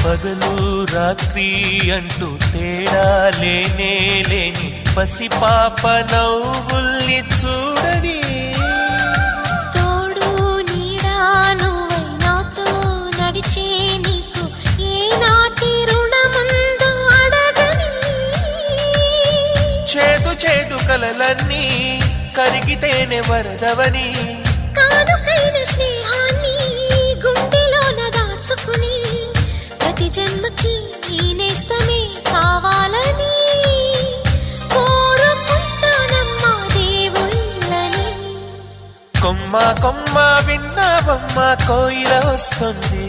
పగలు రాత్రి అంటూ తేడా లేనే లేని పసిపాప నవ్వుల్ని చూడని తోడు నీడా నువ్వై నాతో నడిచే నీకు ఏనాటి రుణముందో అడగని చేదు చేదు కలలన్నీ కరిగితేనే వరదవని కానుకైన స్నేహాన్ని గుండెలోన దాచుకుని ప్రతి జన్మకి ఈ నేస్తమే కావాలని కోరుకుంటానమ్మా దేవుళ్ళని. కొమ్మ కొమ్మ విన్నావమ్మ కోయిల వస్తుంది